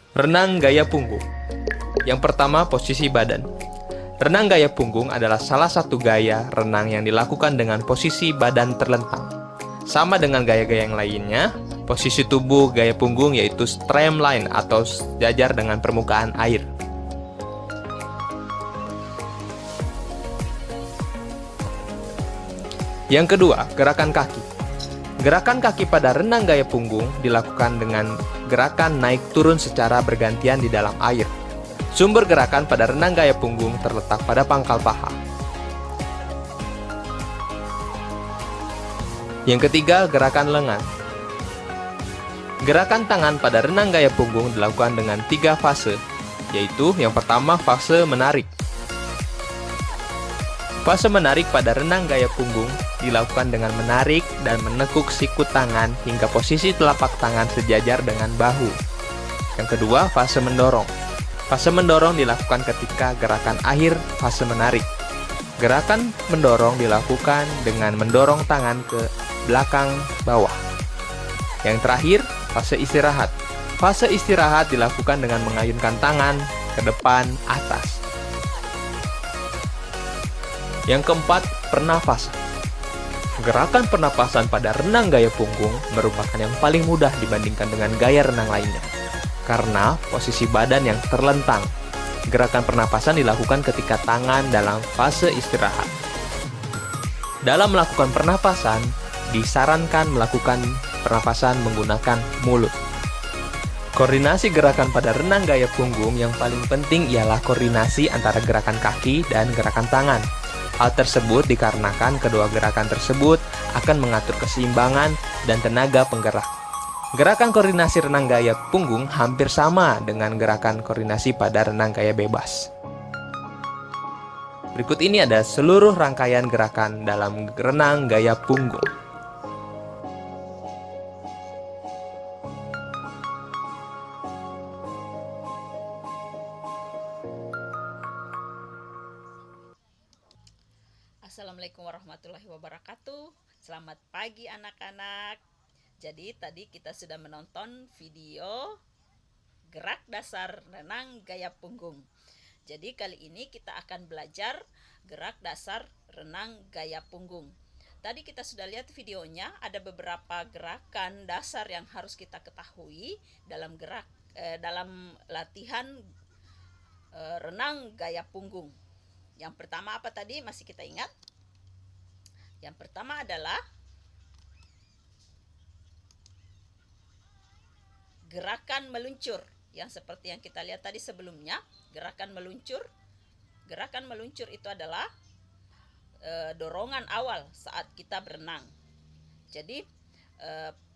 Renang gaya punggung. Yang pertama, posisi badan. Renang gaya punggung adalah salah satu gaya renang yang dilakukan dengan posisi badan terlentang. Sama dengan gaya-gaya yang lainnya, posisi tubuh gaya punggung yaitu streamline atau sejajar dengan permukaan air. Yang kedua, gerakan kaki. Gerakan kaki pada renang gaya punggung dilakukan dengan gerakan naik turun secara bergantian di dalam air. Sumber gerakan pada renang gaya punggung terletak pada pangkal paha. Yang ketiga, gerakan lengan. Gerakan tangan pada renang gaya punggung dilakukan dengan 3 fase, yaitu yang pertama fase menarik. Fase menarik pada renang gaya punggung dilakukan dengan menarik dan menekuk sikut tangan hingga posisi telapak tangan sejajar dengan bahu. Yang kedua, fase mendorong. Fase mendorong dilakukan ketika gerakan akhir fase menarik. Gerakan mendorong dilakukan dengan mendorong tangan ke belakang bawah. Yang terakhir, fase istirahat. Fase istirahat dilakukan dengan mengayunkan tangan ke depan atas. Yang keempat, pernafasan. Gerakan pernapasan pada renang gaya punggung merupakan yang paling mudah dibandingkan dengan gaya renang lainnya. Karena posisi badan yang terlentang, gerakan pernapasan dilakukan ketika tangan dalam fase istirahat. Dalam melakukan pernapasan, disarankan melakukan pernapasan menggunakan mulut. Koordinasi gerakan pada renang gaya punggung yang paling penting ialah koordinasi antara gerakan kaki dan gerakan tangan. Hal tersebut dikarenakan kedua gerakan tersebut akan mengatur keseimbangan dan tenaga penggerak. Gerakan koordinasi renang gaya punggung hampir sama dengan gerakan koordinasi pada renang gaya bebas. Berikut ini ada seluruh rangkaian gerakan dalam renang gaya punggung. Assalamualaikum warahmatullahi wabarakatuh. Selamat pagi anak-anak. Jadi tadi kita sudah menonton video gerak dasar renang gaya punggung. Jadi kali ini kita akan belajar gerak dasar renang gaya punggung. Tadi kita sudah lihat videonya, ada beberapa gerakan dasar yang harus kita ketahui dalam dalam latihan renang gaya punggung. Yang pertama apa tadi? Masih kita ingat? Yang pertama adalah gerakan meluncur, yang seperti yang kita lihat tadi sebelumnya, gerakan meluncur. Gerakan meluncur itu adalah dorongan awal saat kita berenang. Jadi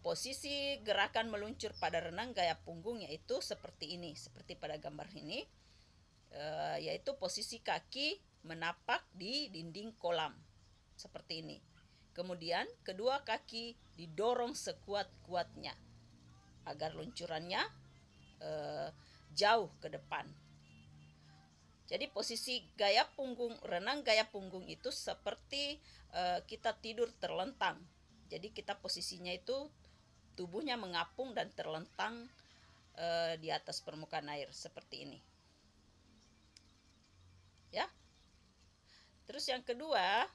posisi gerakan meluncur pada renang gaya punggung yaitu seperti ini, seperti pada gambar ini, yaitu posisi kaki menapak di dinding kolam seperti ini. Kemudian kedua kaki didorong sekuat-kuatnya agar luncurannya jauh ke depan. Jadi posisi gaya punggung, renang gaya punggung itu seperti kita tidur terlentang. Jadi kita posisinya itu tubuhnya mengapung dan terlentang di atas permukaan air seperti ini. Ya. Terus yang kedua,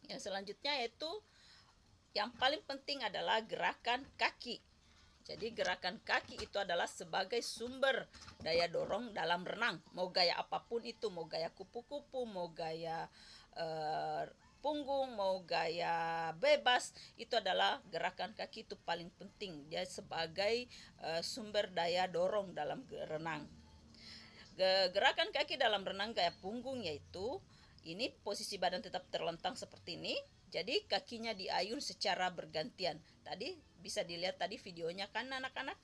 yang selanjutnya yaitu yang paling penting adalah gerakan kaki. Jadi gerakan kaki itu adalah sebagai sumber daya dorong dalam renang. Mau gaya apapun itu, mau gaya kupu-kupu, mau gaya punggung, mau gaya bebas, itu adalah gerakan kaki itu paling penting. Dia sebagai sumber daya dorong dalam renang. Gerakan kaki dalam renang gaya punggung yaitu ini posisi badan tetap terlentang seperti ini. Jadi kakinya diayun secara bergantian. Tadi bisa dilihat tadi videonya kan anak-anak?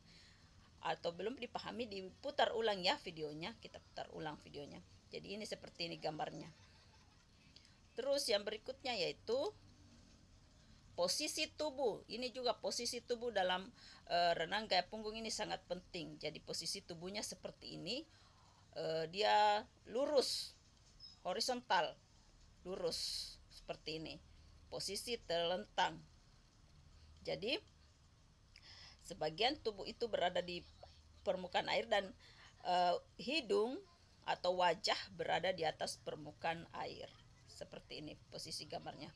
Atau belum dipahami, diputar ulang ya videonya. Kita putar ulang videonya. Jadi ini seperti ini gambarnya. Terus yang berikutnya yaitu posisi tubuh. Ini juga posisi tubuh dalam renang gaya punggung ini sangat penting. Jadi posisi tubuhnya seperti ini. Dia lurus, horizontal, lurus seperti ini. Posisi terlentang. Jadi sebagian tubuh itu berada di permukaan air dan hidung atau wajah berada di atas permukaan air. Seperti ini posisi gambarnya.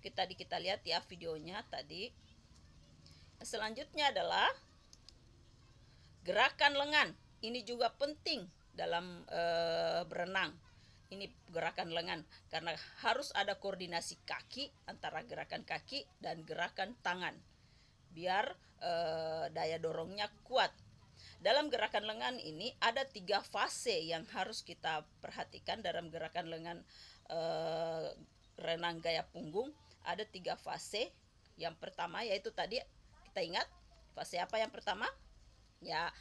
Kita lihat ya videonya tadi. Selanjutnya adalah gerakan lengan. Ini juga penting dalam berenang. Ini gerakan lengan karena harus ada koordinasi kaki antara gerakan kaki dan gerakan tangan biar daya dorongnya kuat. Dalam gerakan lengan ini ada 3 fase yang harus kita perhatikan dalam gerakan lengan renang gaya punggung. Ada 3 fase. Yang pertama yaitu tadi kita ingat fase apa yang pertama? Ya,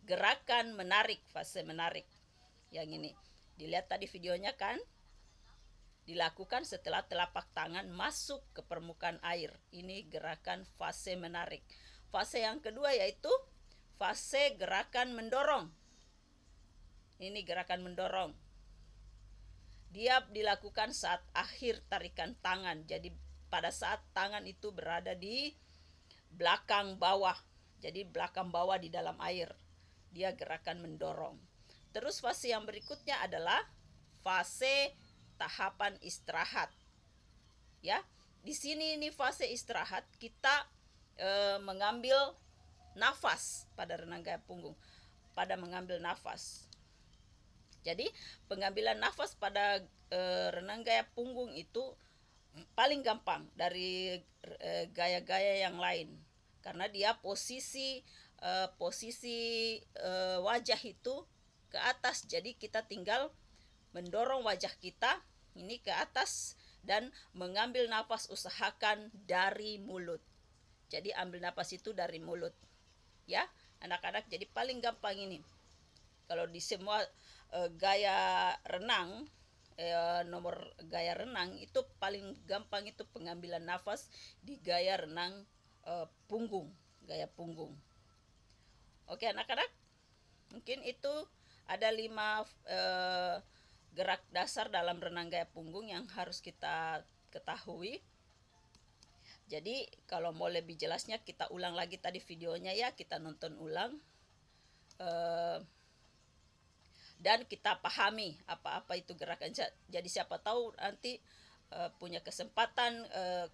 gerakan menarik, fase menarik. Yang ini dilihat tadi videonya kan, dilakukan setelah telapak tangan masuk ke permukaan air. Ini gerakan fase menarik. Fase yang kedua yaitu fase gerakan mendorong. Ini gerakan mendorong. Dia dilakukan saat akhir tarikan tangan. Jadi pada saat tangan itu berada di belakang bawah. Jadi belakang bawah di dalam air. Dia gerakan mendorong. Terus fase yang berikutnya adalah fase tahapan istirahat. Ya, di sini ini fase istirahat kita mengambil nafas pada renang gaya punggung. Pada mengambil nafas. Jadi pengambilan nafas pada renang gaya punggung itu paling gampang dari gaya-gaya yang lain karena dia posisi wajah itu ke atas, jadi kita tinggal mendorong wajah kita ini ke atas dan mengambil nafas, usahakan dari mulut. Jadi ambil nafas itu dari mulut ya anak-anak. Jadi paling gampang ini kalau di semua gaya renang, nomor gaya renang itu paling gampang itu pengambilan nafas di gaya renang punggung, gaya punggung. Oke anak-anak, mungkin itu ada 5 gerak dasar dalam renang gaya punggung yang harus kita ketahui. Jadi kalau mau lebih jelasnya kita ulang lagi tadi videonya ya, kita nonton ulang dan kita pahami apa-apa itu gerakan. Jadi siapa tahu nanti punya kesempatan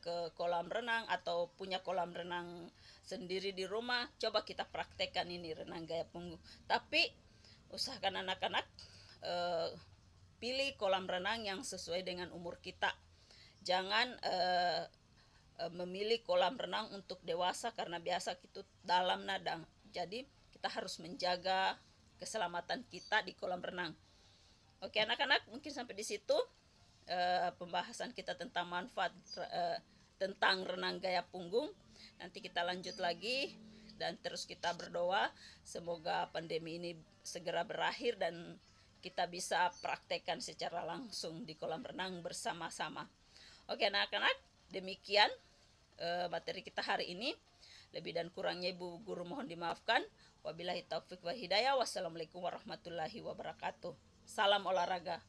ke kolam renang atau punya kolam renang sendiri di rumah, coba kita praktekkan ini renang gaya punggung. Tapi usahakan anak-anak pilih kolam renang yang sesuai dengan umur kita. Jangan memilih kolam renang untuk dewasa karena biasa itu dalam nadang. Jadi kita harus menjaga keselamatan kita di kolam renang. Oke anak-anak, mungkin sampai di situ pembahasan kita tentang manfaat tentang renang gaya punggung. Nanti kita lanjut lagi dan terus kita berdoa semoga pandemi ini segera berakhir dan kita bisa praktekkan secara langsung di kolam renang bersama-sama. Oke anak-anak, demikian materi kita hari ini. Lebih dan kurangnya Ibu Guru mohon dimaafkan. Wabillahi taufik wa hidayah. Wassalamualaikum warahmatullahi wabarakatuh. Salam olahraga.